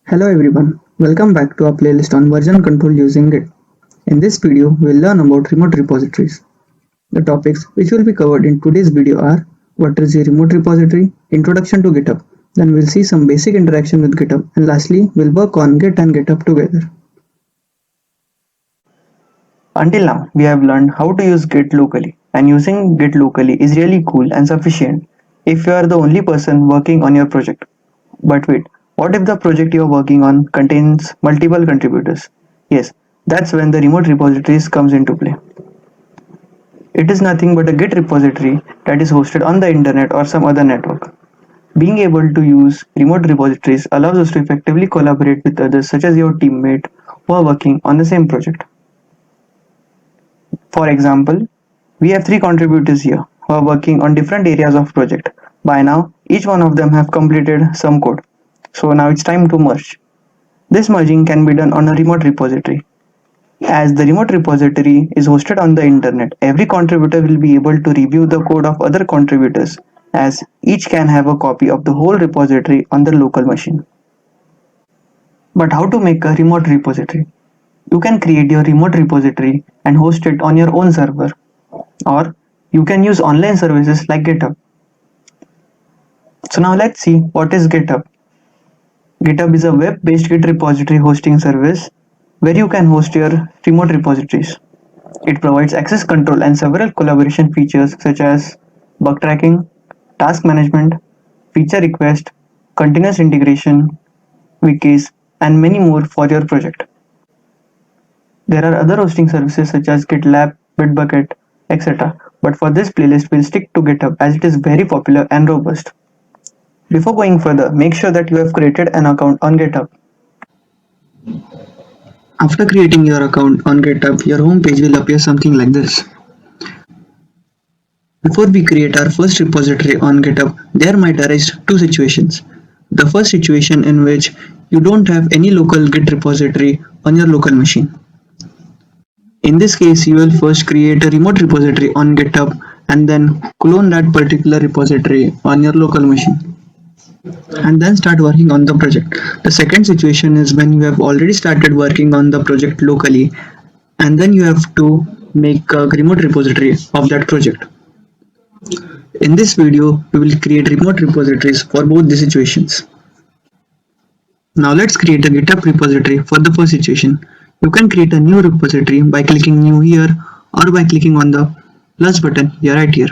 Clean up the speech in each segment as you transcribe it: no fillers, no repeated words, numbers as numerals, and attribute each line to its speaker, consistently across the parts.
Speaker 1: Hello everyone, welcome back to our playlist on version control using Git. In this video, we'll learn about remote repositories. The topics which will be covered in today's video are what is a remote repository, introduction to GitHub, then we'll see some basic interaction with GitHub, and lastly, we'll work on Git and GitHub together.
Speaker 2: Until now, we have learned how to use Git locally, and using Git locally is really cool and sufficient if you are the only person working on your project. But wait, what if the project you are working on contains multiple contributors? Yes, that's when the remote repositories comes into play. It is nothing but a Git repository that is hosted on the internet or some other network. Being able to use remote repositories allows us to effectively collaborate with others such as your teammate who are working on the same project. For example, we have three contributors here who are working on different areas of project. By now, each one of them have completed some code. So now it's time to merge. This merging can be done on a remote repository. As the remote repository is hosted on the internet, every contributor will be able to review the code of other contributors as each can have a copy of the whole repository on their local machine. But how to make a remote repository? You can create your remote repository and host it on your own server, or you can use online services like GitHub. So now let's see what is GitHub. GitHub is a web-based Git repository hosting service where you can host your remote repositories. It provides access control and several collaboration features such as bug tracking, task management, feature request, continuous integration, wikis, and many more for your project. There are other hosting services such as GitLab, Bitbucket, etc. But for this playlist, we'll stick to GitHub as it is very popular and robust. Before going further, make sure that you have created an account on GitHub.
Speaker 1: After creating your account on GitHub, your home page will appear something like this. Before we create our first repository on GitHub, there might arise two situations. The first situation in which you don't have any local Git repository on your local machine. In this case, you will first create a remote repository on GitHub and then clone that particular repository on your local machine and then start working on the project. The second situation is when you have already started working on the project locally and then you have to make a remote repository of that project. In this video, we will create remote repositories for both the situations. Now let's create a GitHub repository for the first situation. You can create a new repository by clicking new here or by clicking on the plus button here right here.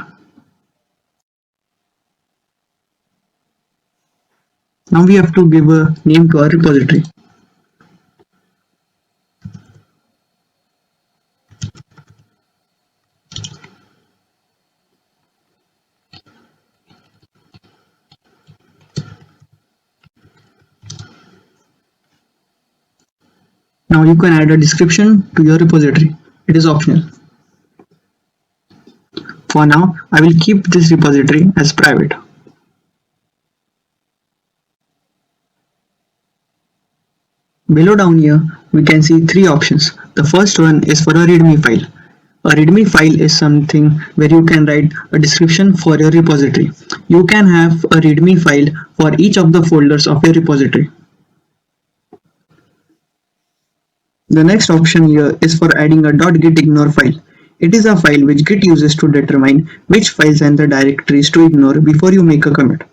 Speaker 1: Now we have to give a name to our repository. Now you can add a description to your repository. It is optional. For now, I will keep this repository as private. Below down here, we can see three options. The first one is for a readme file. A readme file is something where you can write a description for your repository. You can have a readme file for each of the folders of your repository. The next option here is for adding a .gitignore file. It is a file which Git uses to determine which files and the directories to ignore before you make a commit.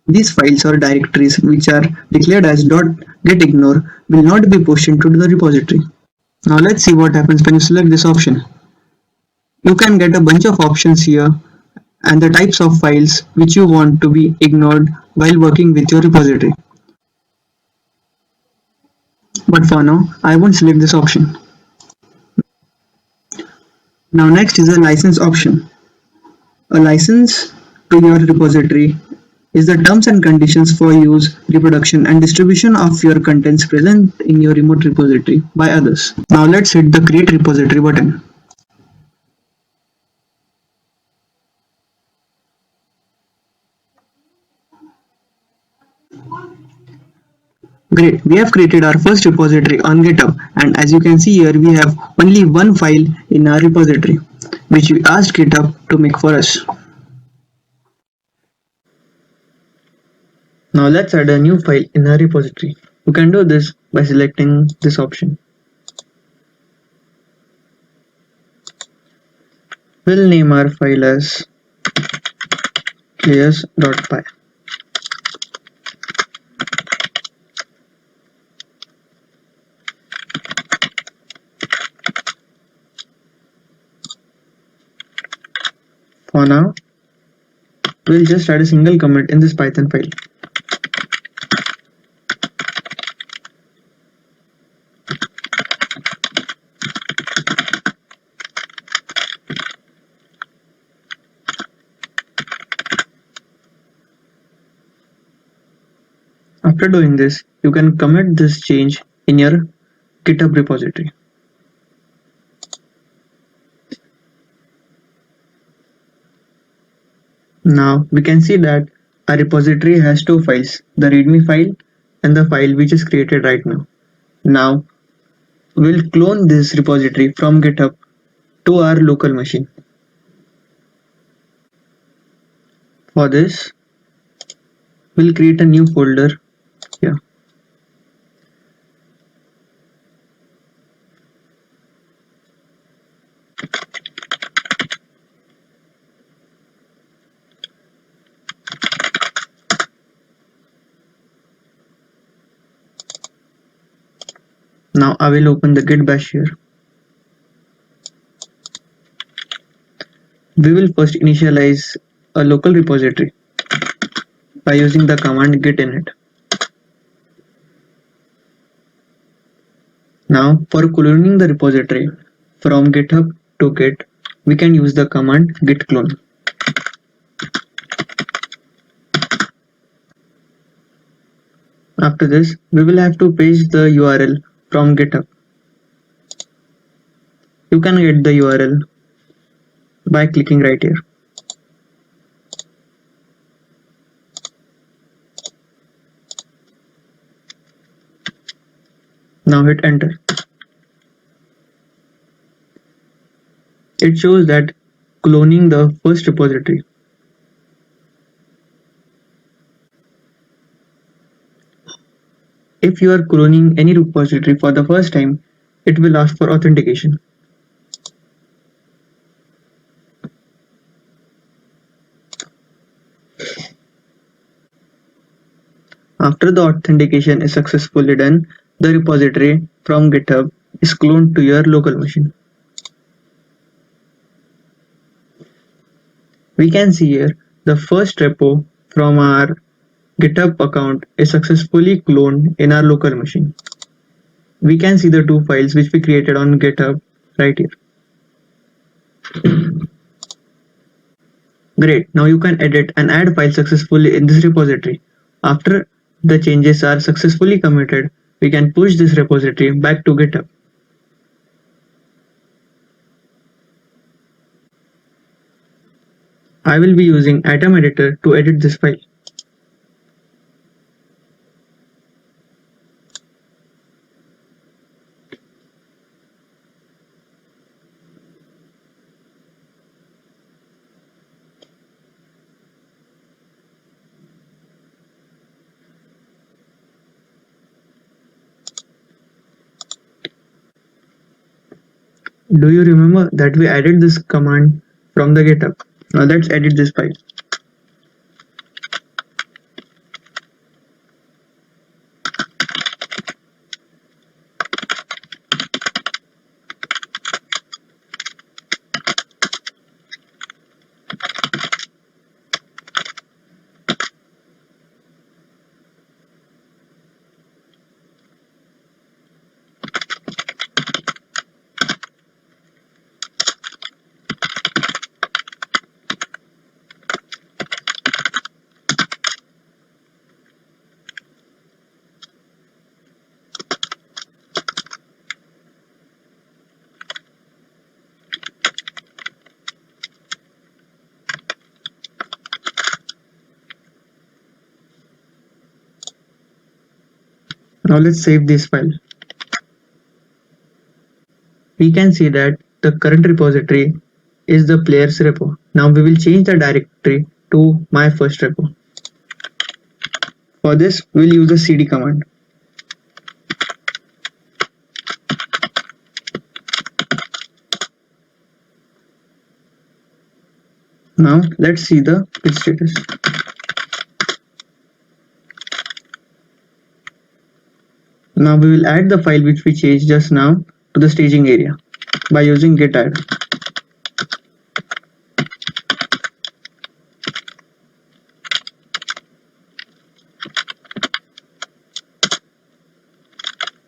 Speaker 1: These files or directories which are declared as .gitignore will not be pushed into the repository. Now let's see what happens when you select this option. You can get a bunch of options here and the types of files which you want to be ignored while working with your repository. But for now, I won't select this option. Now next is a license option. A license to your repository is the terms and conditions for use, reproduction and distribution of your contents present in your remote repository by others. Now let's hit the create repository button. Great, we have created our first repository on GitHub, and as you can see here we have only one file in our repository which we asked GitHub to make for us. Now let's add a new file in our repository. We can do this by selecting this option. We'll name our file as players.py. For now, we'll just add a single commit in this Python file. After doing this, you can commit this change in your GitHub repository. Now we can see that our repository has two files, the README file and the file which is created right now. Now we'll clone this repository from GitHub to our local machine. For this, we'll create a new folder here. Now I will open the git bash here. We will first initialize a local repository by using the command git init. Now for cloning the repository from GitHub to Git, we can use the command git clone. After this, we will have to paste the URL from GitHub. You can get the URL by clicking right here. Now hit enter. It shows that cloning the first repository. If you are cloning any repository for the first time, it will ask for authentication. After the authentication is successfully done, the repository from GitHub is cloned to your local machine. We can see here the first repo from our GitHub account is successfully cloned in our local machine. We can see the two files which we created on GitHub right here. Great, now you can edit and add files successfully in this repository. After the changes are successfully committed, we can push this repository back to GitHub. I will be using Atom Editor to edit this file. Do you remember that we added this command from the GitHub? Now let's edit this file. Now let's save this file. We can see that the current repository is the players repo. Now we will change the directory to my first repo. For this, we'll use the cd command. Now let's see the git status. Now we will add the file which we changed just now to the staging area by using git add.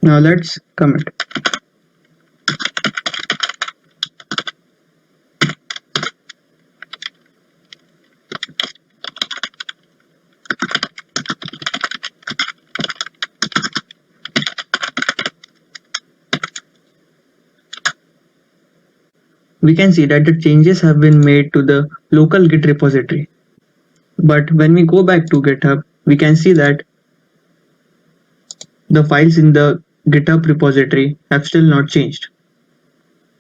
Speaker 1: Now let's commit. We can see that the changes have been made to the local Git repository. But when we go back to GitHub, we can see that the files in the GitHub repository have still not changed.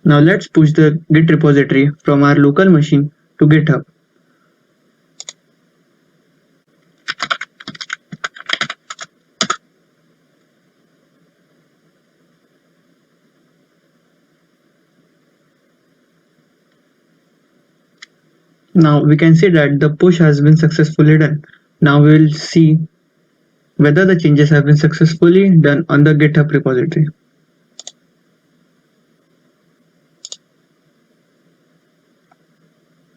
Speaker 1: Now let's push the Git repository from our local machine to GitHub. Now we can see that the push has been successfully done. Now we will see whether the changes have been successfully done on the GitHub repository.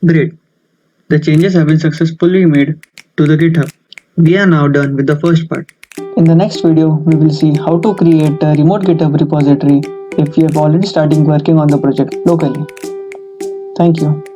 Speaker 1: Great. The changes have been successfully made to the GitHub. We are now done with the first part.
Speaker 2: In the next video, we will see how to create a remote GitHub repository if you have already started working on the project locally. Thank you.